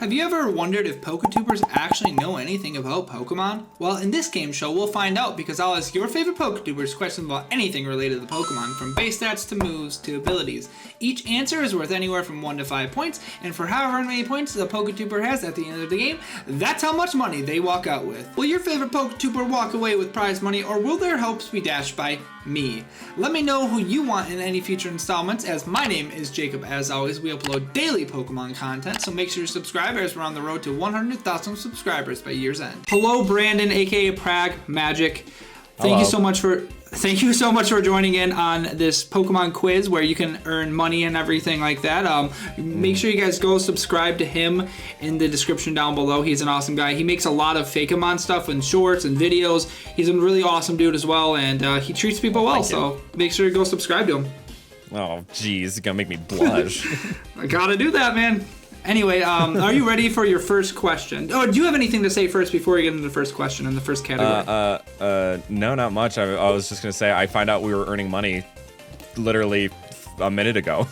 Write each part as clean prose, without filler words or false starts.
Have you ever wondered if Poketubers actually know anything about Pokemon? Well, in this game show, we'll find out because I'll ask your favorite Poketubers questions about anything related to Pokemon, from base stats to moves to abilities. Each answer is worth anywhere from 1 to 5 points, and for however many points the Poketuber has at the end of the game, that's how much money they walk out with. Will your favorite Poketuber walk away with prize money, or will their hopes be dashed by me? Let me know who you want in any future installments, as my name is Jacob. As always, we upload daily Pokemon content, so make sure to subscribe as we're on the road to 100,000 subscribers by year's end. Hello, Brandon, aka Prag Magic. Thank you so much for joining in on this Pokemon quiz where you can earn money and everything like that. Make sure you guys go subscribe to him in the description down below. He's an awesome guy. He makes a lot of Fakemon stuff and shorts and videos. He's a really awesome dude as well, and he treats people well. So make sure to go subscribe to him. Oh, geez, it's gonna make me blush. I gotta do that, man. Anyway, are you ready for your first question? Oh, do you have anything to say first before we get into the first question in the first category? No, not much. I was just gonna say I found out we were earning money literally a minute ago.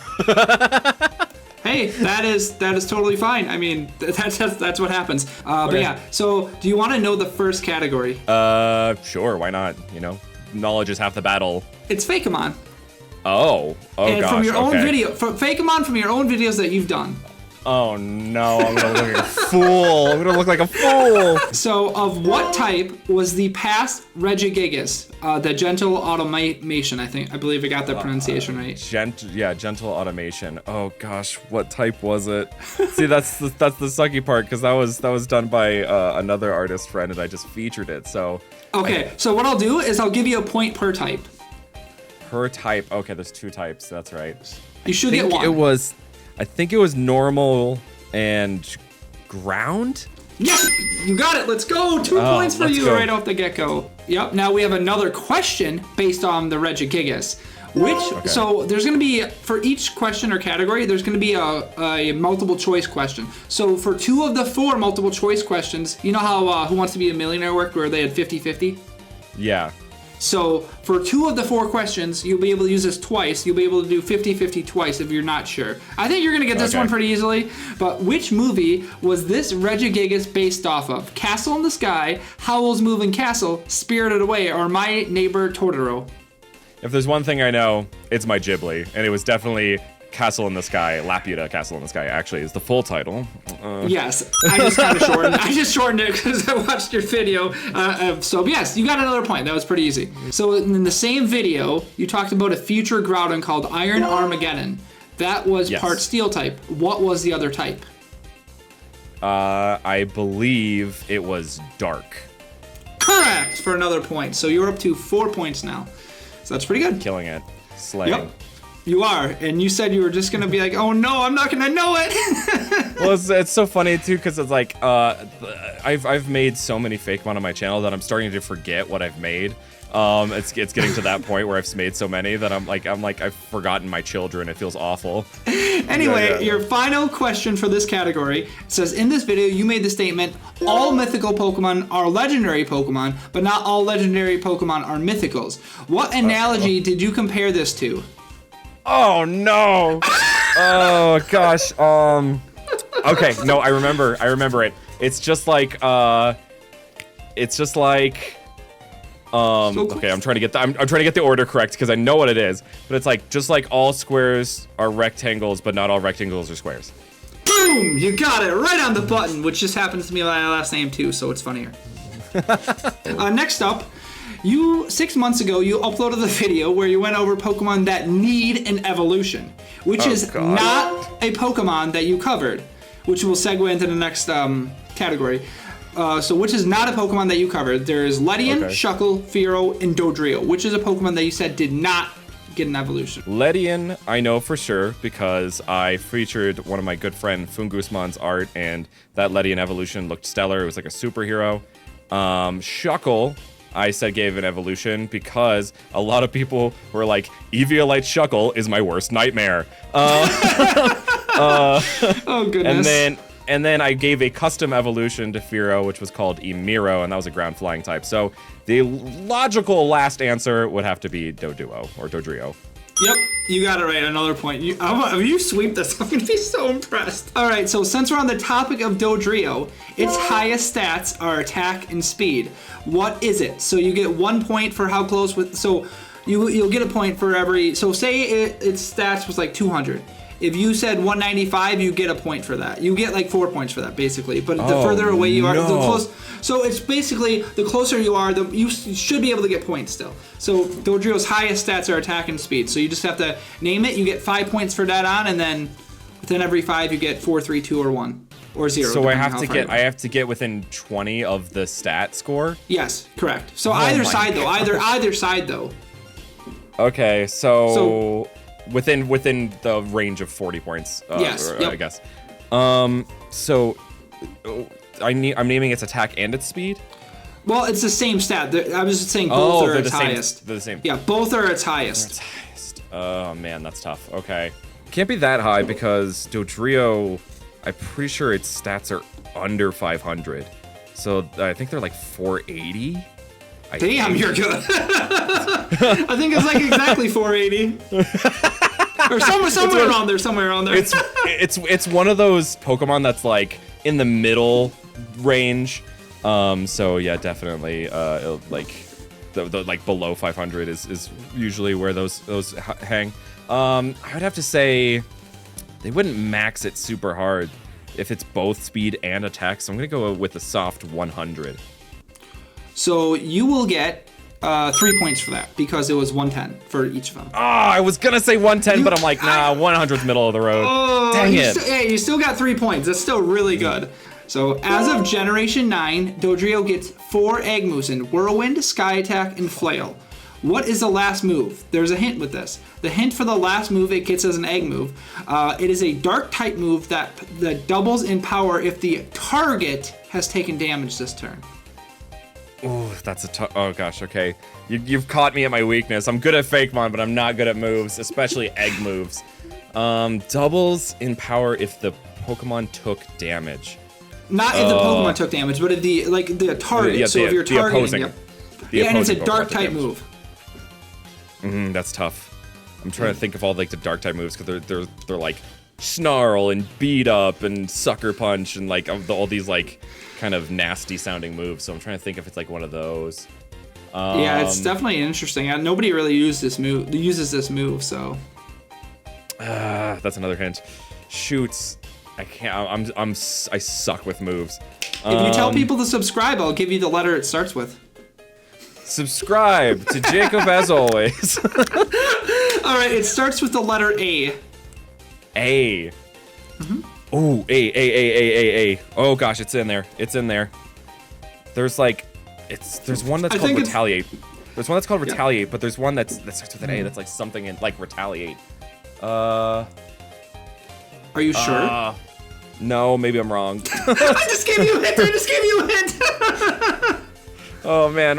Hey, that is totally fine. I mean, that's what happens. Okay. But yeah, so do you want to know the first category? Sure, why not? You know, knowledge is half the battle. It's Fakemon. Oh and gosh, from your own okay. Fakemon from your own videos that you've done. Oh no, I'm gonna look like a fool. I'm gonna look like a fool. So, of what type was the past Regigigas? The gentle automation, I believe I got the pronunciation right. Gentle automation. Oh gosh, what type was it? See, that's the sucky part, because that was done by another artist friend, and I just featured it. So. Okay, so what I'll do is I'll give you a point per type. Per type. Okay, there's 2 types. That's right. You should get one. I think it was normal and ground? Yes, you got it. Let's go. 2 points for you right off the get-go. Yep. Now we have another question based on the Regigigas. So there's going to be, for each question or category, there's going to be a multiple choice question. So for 2 of the 4 multiple choice questions, you know how Who Wants to Be a Millionaire worked, where they had 50-50? Yeah. So for 2 of the 4 questions, you'll be able to use this twice. You'll be able to do 50-50 twice if you're not sure. I think you're going to get this one pretty easily. But which movie was this Regigigas based off of? Castle in the Sky, Howl's Moving Castle, Spirited Away, or My Neighbor Totoro? If there's one thing I know, it's my Ghibli. And it was definitely Castle in the Sky. Laputa Castle in the Sky, actually, is the full title. Yes, I just kind of shortened. I just shortened it because I watched your video. So yes, you got another point. That was pretty easy. So in the same video, you talked about a future Groudon called Iron Armageddon. That was part Steel type. What was the other type? I believe it was Dark. Correct, for another point. So you're up to 4 points now. So that's pretty good. Killing it. Slaying. Yep. You are, and you said you were just gonna be like, oh no, I'm not gonna know it. Well, it's so funny too, because it's like, I've made so many Fakemon on my channel that I'm starting to forget what I've made. It's getting to that point where I've made so many that I'm like I've forgotten my children. It feels awful. Anyway, your final question for this category says, in this video, you made the statement, all mythical Pokemon are legendary Pokemon, but not all legendary Pokemon are mythicals. What analogy did you compare this to? Oh no! Oh gosh. Okay, no, I remember it. It's just like okay, I'm trying to get the order correct because I know what it is. But it's like, just like all squares are rectangles, but not all rectangles are squares. Boom! You got it right on the button, which just happens to be my last name too, so it's funnier. Next up, 6 months ago, you uploaded the video where you went over Pokemon that need an evolution, which is not a Pokemon that you covered, which will segue into the next category. So which is not a Pokemon that you covered. There's Ledian, Shuckle, Fearow, and Dodrio, which is a Pokemon that you said did not get an evolution. Ledian, I know for sure because I featured one of my good friend Fungusmon's art, and that Ledian evolution looked stellar. It was like a superhero. Shuckle, I said gave an evolution because a lot of people were like, Eviolite Shuckle is my worst nightmare. Oh goodness. And then I gave a custom evolution to Fearow, which was called Emiro, and that was a ground flying type. So the logical last answer would have to be Doduo or Dodrio. Yep, you got it right. Another point. If you sweep this, I'm gonna be so impressed. All right, so since we're on the topic of Dodrio, its highest stats are attack and speed. What is it? So you get 1 point for how close with. So you'll get a point for every. So say its stats was like 200. If you said 195, you get a point for that. You get like 4 points for that, basically. But the further away you are, the close. So it's basically the closer you are, you should be able to get points still. So Dodrio's highest stats are attack and speed. So you just have to name it. You get 5 points for that on, and then within every 5, you get 4, 3, 2, or 1, or 0. So I have to get within 20 of the stat score. Yes, correct. So either side though. Okay, so within the range of 40 points. Yes, yep. I guess. So I'm naming its attack and its speed. Well, it's the same stat. I was just saying both are its highest. They're the same. Yeah, both are its highest. Oh man, that's tough. Okay, can't be that high because Dodrio, I'm pretty sure its stats are under 500. So I think they're like 480. Damn, you're good. I think it's like exactly 480. Or somewhere around there. It's one of those Pokemon that's like in the middle range. So yeah, definitely like the like below 500 is usually where those hang. I would have to say they wouldn't max it super hard if it's both speed and attack. So I'm gonna go with the soft 100. So you will get 3 points for that because it was 110 for each of them. Oh, I was gonna say 110, but I'm like, nah, 100's middle of the road. Oh, dang it! You still got 3 points. That's still really good. So as of Generation 9, Dodrio gets 4 egg moves in Whirlwind, Sky Attack, and Flail. What is the last move? There's a hint with this. The hint for the last move it gets as an egg move. It is a dark type move that doubles in power if the target has taken damage this turn. Oh, that's a tough. Oh gosh, okay. You've caught me at my weakness. I'm good at Fakemon, but I'm not good at moves, especially egg moves. Doubles in power if the Pokemon took damage. Not if the Pokemon took damage, but if the target. Yeah, so if you're targeting, and it's a dark type move. That's tough. I'm trying to think of all like the dark type moves because they're like Snarl and Beat Up and Sucker Punch and like all these like kind of nasty sounding moves. So I'm trying to think if it's like one of those. Yeah, it's definitely interesting. Nobody really uses this move, so. That's another hint. Shoots. I can't. I suck with moves. If you tell people to subscribe, I'll give you the letter it starts with. Subscribe to JaCubAsAlways. All right, it starts with the letter A. A. Oh, A. Oh gosh, it's in there. There's like, there's one that's called Retaliate. There's one that's called Retaliate, but there's one that starts with an A that's like something in like Retaliate. Are you sure? No, maybe I'm wrong. I just gave you a hint. Oh man,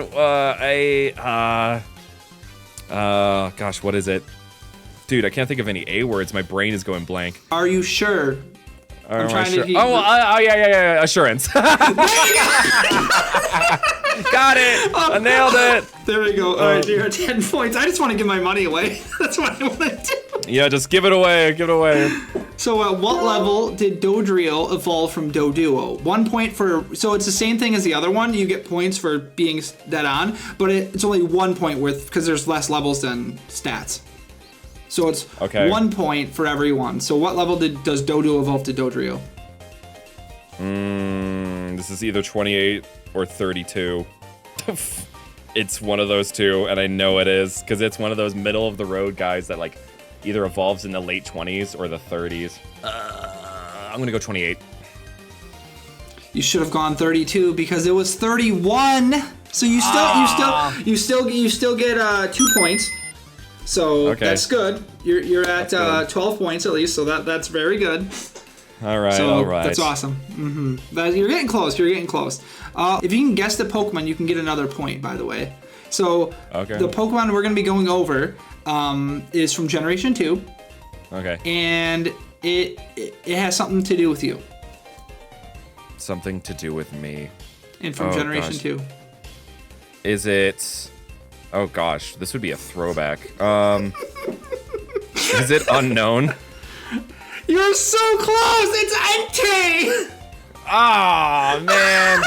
gosh, what is it? Dude, I can't think of any A words. My brain is going blank. Are you sure? I'm trying to. Yeah. Assurance. Got it. I nailed it. There we go. All right, you're at 10 points. I just want to give my money away. That's what I want to do. Yeah, just give it away. So at what level did Dodrio evolve from Doduo? 1 point for, so it's the same thing as the other one. You get points for being dead on, but it's only 1 point worth because there's less levels than stats. So it's 1 point for every one. So what level does Doduo evolve to Dodrio? This is either 28 or 32. It's one of those two, and I know it is because it's one of those middle of the road guys that like either evolves in the late 20s or the 30s. I'm gonna go 28. You should have gone 32 because it was 31. So you still get 2 points. So that's good. You're at 12 points at least. So that's very good. All right. That's awesome. You're getting close. If you can guess the Pokemon, you can get another point. By the way. So the Pokemon we're gonna be going over is from Generation 2. Okay. And it has something to do with you. Something to do with me. And from Generation 2. Is it? Oh gosh, this would be a throwback. Is it unknown? You're so close. It's Entei. Oh man.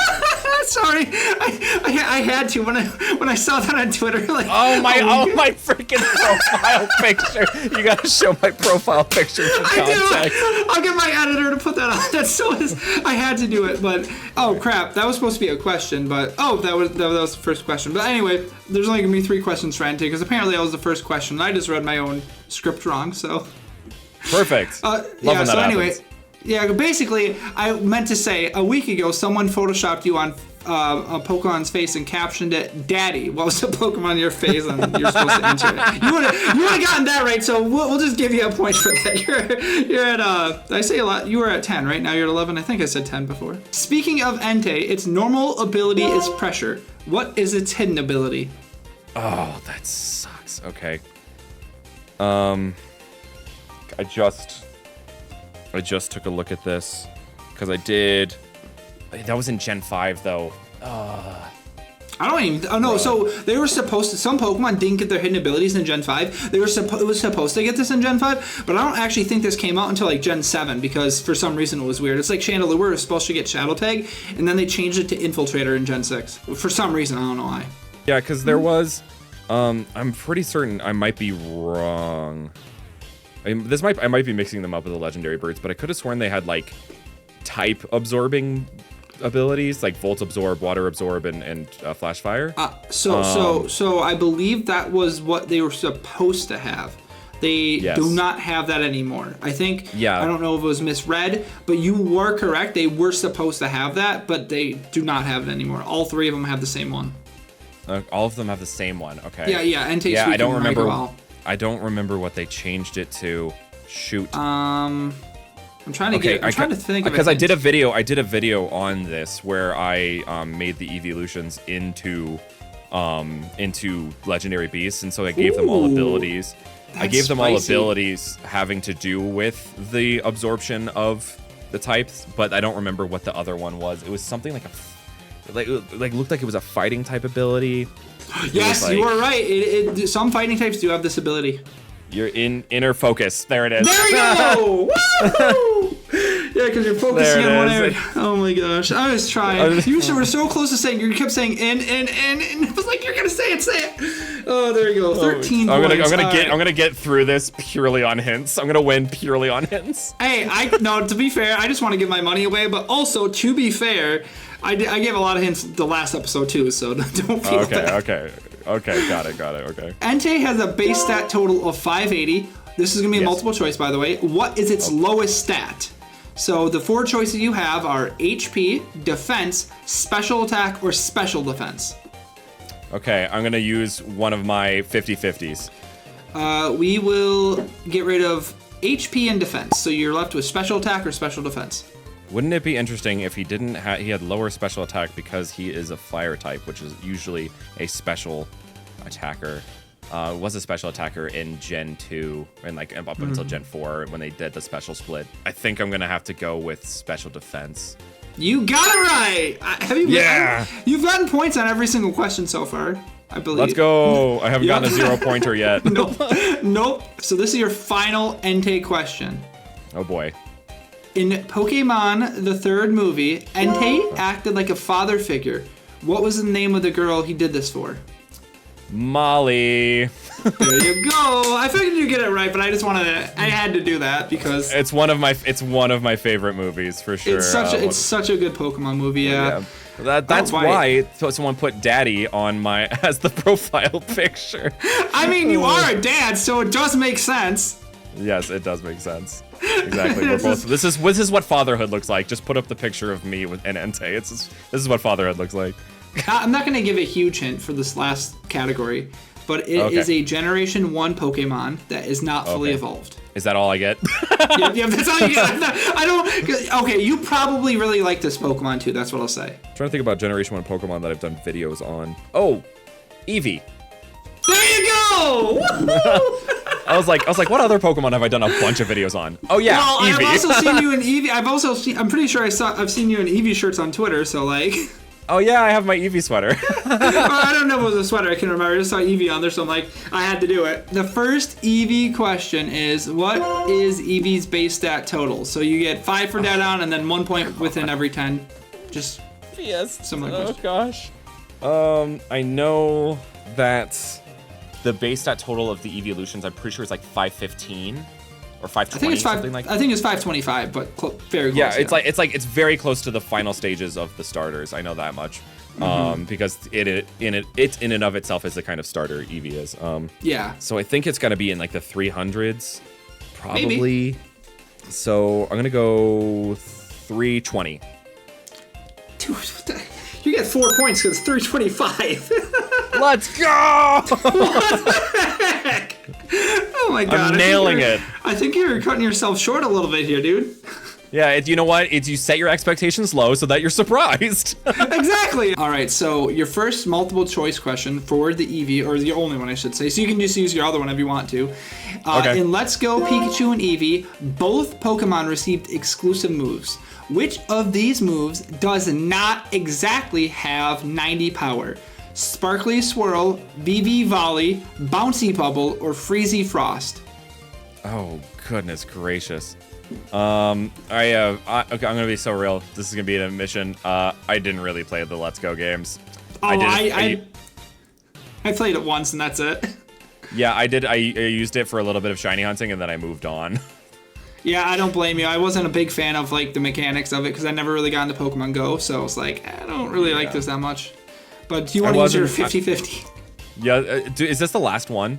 Sorry, I had to when I saw that on Twitter. Like, oh my freaking profile picture! You gotta show my profile picture for context. I do. I'll get my editor to put that on. That's so. I had to do it, but oh crap, that was supposed to be a question. But that was the first question. But anyway, there's only gonna be 3 questions for Entei because apparently that was the first question. I just read my own script wrong, so. Perfect. Love when that happens. Yeah, basically, I meant to say a week ago someone photoshopped you on a Pokemon's face and captioned it "Daddy." What was the Pokemon on your face? And you're supposed to answer it. You would have gotten that right, so we'll just give you a point for that. You're at did I say a lot? You were at 10, right? Now you're at 11. I think I said 10 before. Speaking of Entei, its normal ability is pressure. What is its hidden ability? Oh, that sucks. Okay. I just took a look at this because I did. That was in Gen 5 though. I don't even. Oh no! So they were supposed to. Some Pokemon didn't get their hidden abilities in Gen 5. It was supposed to get this in Gen 5, but I don't actually think this came out until like Gen 7 because for some reason it was weird. It's like Chandelure was supposed to get Shadow Tag, and then they changed it to Infiltrator in Gen 6 for some reason. I don't know why. Yeah, because there was. I'm pretty certain I might be wrong. I might be mixing them up with the legendary birds, but I could have sworn they had like type absorbing abilities, like Volt Absorb, Water Absorb, and Flash Fire. So I believe that was what they were supposed to have. They do not have that anymore. I think. Yeah. I don't know if it was misread, but you were correct. They were supposed to have that, but they do not have it anymore. All 3 of them have the same one. All of them have the same one. Okay. Yeah. Entei. Yeah, I don't remember. I don't remember what they changed it to. Shoot. I'm trying to think of it. Because I did a video on this where I made the evolutions into legendary beasts, and so I gave them all abilities. I gave them all abilities having to do with the absorption of the types, but I don't remember what the other one was. It was something like looked like it was a fighting type ability. Yes, you are right. Some fighting types do have this ability. You're in inner focus. There it is. There we go! Woo! Yeah, because you're focusing on one area. Oh my gosh. I was trying. You were so close to saying, you kept saying and I was like, you're going to say it. Oh, there you go. 13 points. I'm gonna get through this purely on hints. I'm gonna win purely on hints. Hey, to be fair, I just want to give my money away, but also, to be fair, I gave a lot of hints the last episode too, so don't feel bad. Okay, got it, okay. Entei has a base stat total of 580. This is going to be a multiple choice, by the way. What is its lowest stat? So the 4 choices you have are HP, Defense, Special Attack, or Special Defense. Okay, I'm going to use one of my 50-50s. We will get rid of HP and Defense. So you're left with Special Attack or Special Defense. Wouldn't it be interesting if he had lower special attack because he is a fire type, which is usually a special attacker. Was a special attacker in Gen 2 and up until Gen 4 when they did the special split. I think I'm gonna have to go with special defense. You got it right. You've gotten points on every single question so far, I believe. Let's go. I haven't gotten a 0 pointer yet. Nope. So this is your final Entei question. Oh boy. In Pokemon, the 3rd movie, Entei acted like a father figure. What was the name of the girl he did this for? Molly. There you go. I figured you'd get it right, but I had to do that because it's one of my favorite movies for sure. It's such a good Pokemon movie. Yeah. That's why someone put Daddy on as the profile picture. I mean, you are a dad, so it does make sense. Yes, it does make sense. Exactly. We're both. This is what fatherhood looks like. Just put up the picture of me with an Entei. This is what fatherhood looks like. I'm not going to give a huge hint for this last category, but it is a Generation 1 Pokemon that is not fully evolved. Is that all I get? Yeah, that's all you get. Okay, you probably really like this Pokemon too. That's what I'll say. I'm trying to think about Generation 1 Pokemon that I've done videos on. Oh, Eevee. There you go! I was like, what other Pokemon have I done a bunch of videos on? Oh yeah, well, Eevee. I've also seen you in Eevee. I'm pretty sure I've seen you in Eevee shirts on Twitter. So like. Oh yeah, I have my Eevee sweater. I don't know if it was a sweater. I can remember. I just saw Eevee on there, so I'm like, I had to do it. The first Eevee question is, what is Eevee's base stat total? So you get 5 for dead on, and then 1 point within every 10. Just similar question. Gosh. I know that the base stat total of the evolutions, I'm pretty sure it's like 515 or 520, something like that. I think it's 525, but very close. Yeah, it's very close to the final stages of the starters. I know that much. Because it's in and of itself is the kind of starter Eevee is. Yeah. So I think it's gonna be in like the 300s, probably. Maybe. So I'm gonna go 320. Dude, what the? You get 4 points because 325. Let's go! What the heck? Oh my god! I'm nailing it. I think you're cutting yourself short a little bit here, dude. Yeah, you know what? It's you set your expectations low so that you're surprised. Exactly. All right, so your first multiple choice question for the Eevee, or the only one I should say, so you can just use your other one if you want to. Okay. In Let's Go Pikachu and Eevee, both Pokemon received exclusive moves. Which of these moves does not exactly have 90 power? Sparkly Swirl, VV Volley, Bouncy Bubble, or Freezy Frost? Oh, goodness gracious. Okay, I'm gonna be so real. This is gonna be an admission. I didn't really play the Let's Go games. Oh, I played it once and that's it. Yeah, I did. I used it for a little bit of shiny hunting and then I moved on. Yeah, I don't blame you. I wasn't a big fan of like the mechanics of it because I never really got into Pokemon Go, so it's like I don't really like this that much. But do you want to use your 50-50? Yeah, is this the last one?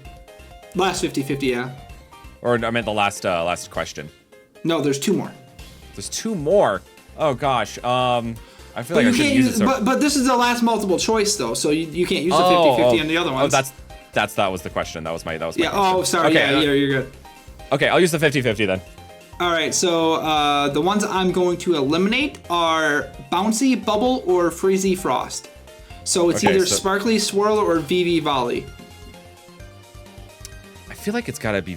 Last 50-50, yeah. Or I meant the last question. No, there's 2 more. There's 2 more. Oh gosh. I feel like I should use it. But this is the last multiple choice though, so you can't use the 50-50 on the other ones. Oh, that was the question. That was my yeah. question. Oh, sorry. Okay, yeah, you're good. Okay, I'll use the 50-50 then. All right, so the ones I'm going to eliminate are Bouncy, Bubble, or Freezy Frost. So it's either Sparkly Swirl or VV Volley. I feel like it's gotta be